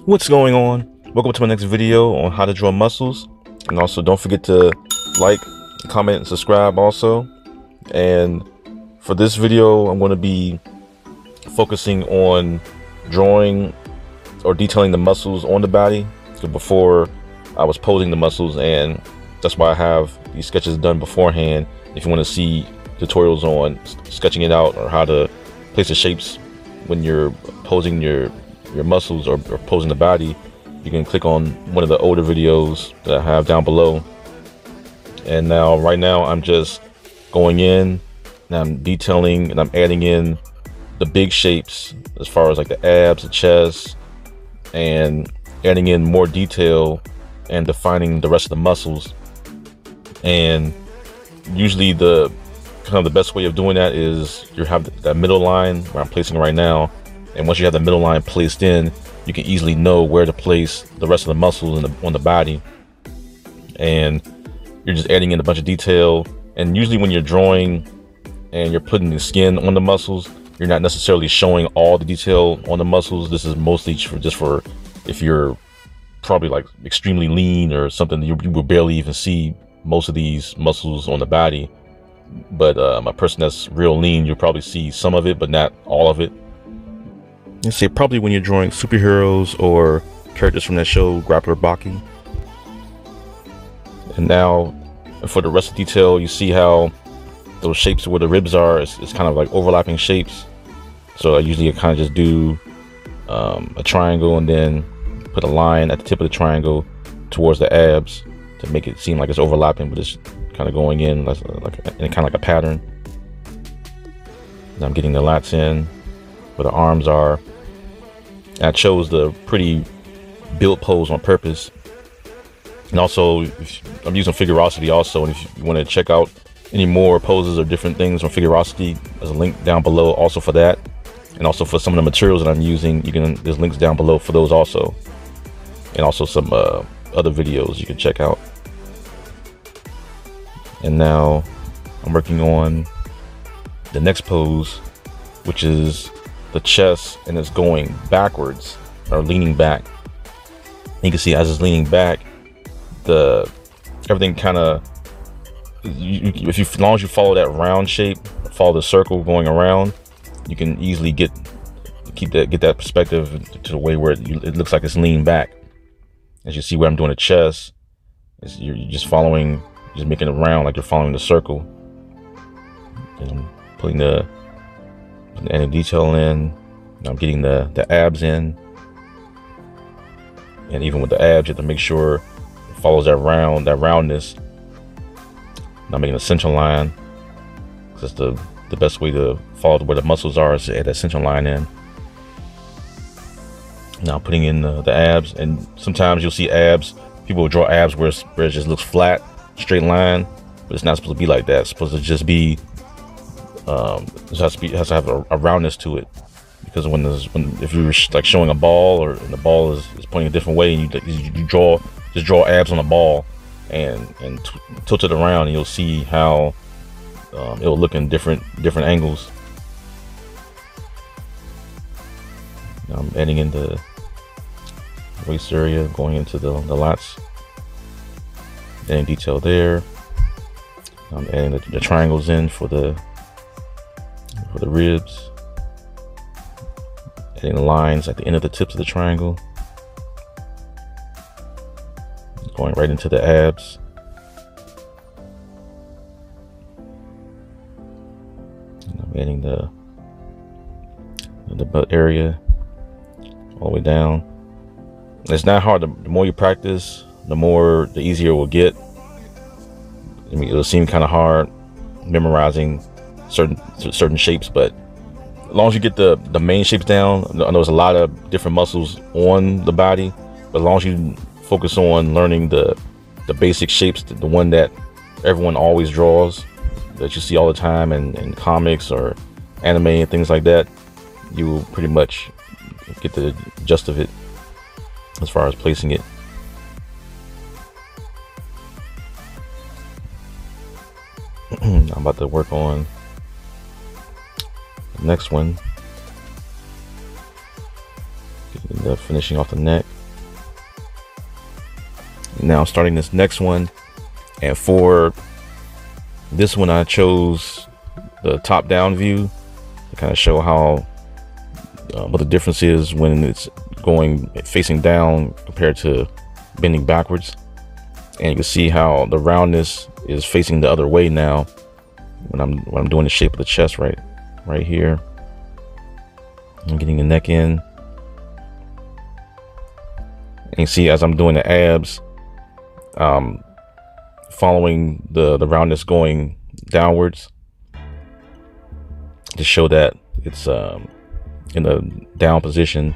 What's going on? Welcome to my next video on how to draw muscles. And also don't forget to like, comment, and subscribe also. And for this video, I'm going to be focusing on drawing or detailing the muscles on the body. So before I was posing the muscles, and that's why I have these sketches done beforehand. If you want to see tutorials on sketching it out or how to place the shapes when you're posing your muscles or posing the body, you can click on one of the older videos that I have down below. And now right now I'm just going in and I'm detailing and I'm adding in the big shapes as far as like the abs, the chest, and adding in more detail and defining the rest of the muscles. And usually the kind of the best way of doing that is you have that middle line where I'm placing right now. And once you have the middle line placed in, you can easily know where to place the rest of the muscles on the body. And you're just adding in a bunch of detail. And usually when you're drawing and you're putting the skin on the muscles, you're not necessarily showing all the detail on the muscles. This is mostly just for if you're probably like extremely lean or something, you will barely even see most of these muscles on the body. But a person that's real lean, you'll probably see some of it, but not all of it. Let's say probably when you're drawing superheroes or characters from that show, Grappler Baki. And now for the rest of the detail, you see how those shapes where the ribs are, it's kind of like overlapping shapes. So I usually kind of just do a triangle and then put a line at the tip of the triangle towards the abs to make it seem like it's overlapping, but it's kind of going in like kind of like a pattern. And I'm getting the lats in where the arms are. And I chose the pretty built pose on purpose. And also, I'm using Figurosity also. And if you want to check out any more poses or different things on Figurosity, there's a link down below also for that. And also for some of the materials that I'm using, there's links down below for those also. And also some other videos you can check out. And now I'm working on the next pose, which is the chest, and it's going backwards or leaning back. And you can see as it's leaning back, everything kind of, as long as you follow that round shape, follow the circle going around, you can easily get that perspective to the way where it looks like it's leaning back. As you see where I'm doing the chest, you're just following, just making it round like you're following the circle. And I'm putting any detail in. I'm getting the abs in, and even with the abs, you have to make sure it follows that roundness. And I'm making a center line because that's the best way to follow where the muscles are, is to add that center line in. Now I'm putting in the abs, and sometimes you'll see abs. People will draw abs where it just looks flat, straight line, but it's not supposed to be like that. It's supposed to just be. It has to have a roundness to it, because if you're like showing a ball and the ball is pointing a different way, and you draw abs on a ball and tilt it around, and you'll see how it'll look in different angles. Now I'm adding in the waist area, going into the lats, adding detail there. I'm adding the triangles in for the ribs, adding the lines at the end of the tips of the triangle, going right into the abs. And I'm adding the butt area all the way down. It's not hard. The more you practice, the easier it will get. I mean, it'll seem kind of hard memorizing certain shapes, but as long as you get the main shapes down, I know there's a lot of different muscles on the body, but as long as you focus on learning the basic shapes, the one that everyone always draws, that you see all the time in comics or anime and things like that, you will pretty much get the gist of it as far as placing it. I'm about to work on the next one. finishing off the neck. Now starting this next one, and for this one I chose the top down view to kind of show how what the difference is when it's going facing down compared to bending backwards. And you can see how the roundness is facing the other way now when I'm doing the shape of the chest right here. I'm getting the neck in, and you see as I'm doing the abs, following the roundness going downwards to show that it's in a down position.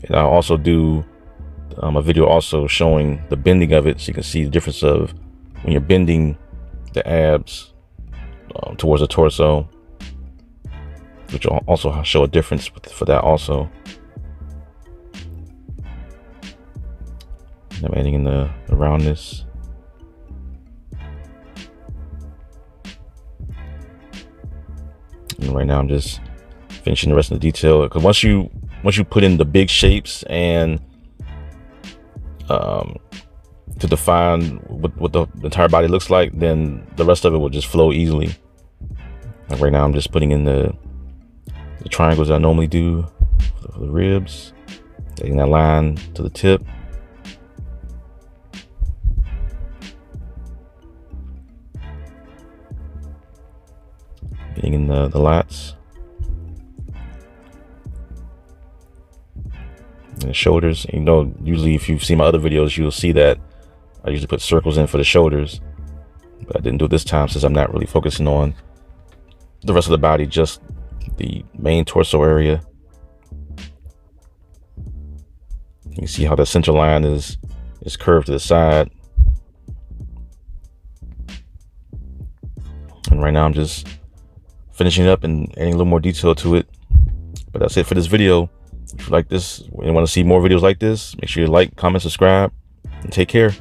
And I'll also do a video also showing the bending of it, so you can see the difference of when you're bending the abs towards the torso, which will also show a difference for that also. I'm adding in the roundness. And right now I'm just finishing the rest of the detail, because once you put in the big shapes and to define what the entire body looks like, then the rest of it will just flow easily. Like right now I'm just putting in the triangles I normally do for the ribs, taking that line to the tip. Getting in the lats and the shoulders. And, you know, usually if you've seen my other videos, you'll see that I usually put circles in for the shoulders, but I didn't do it this time since I'm not really focusing on the rest of the body, just the main torso area. You can see how the center line is curved to the side. And right now I'm just finishing up and adding a little more detail to it. But that's it for this video. If you like this and want to see more videos like this, make sure you like, comment, subscribe, and take care.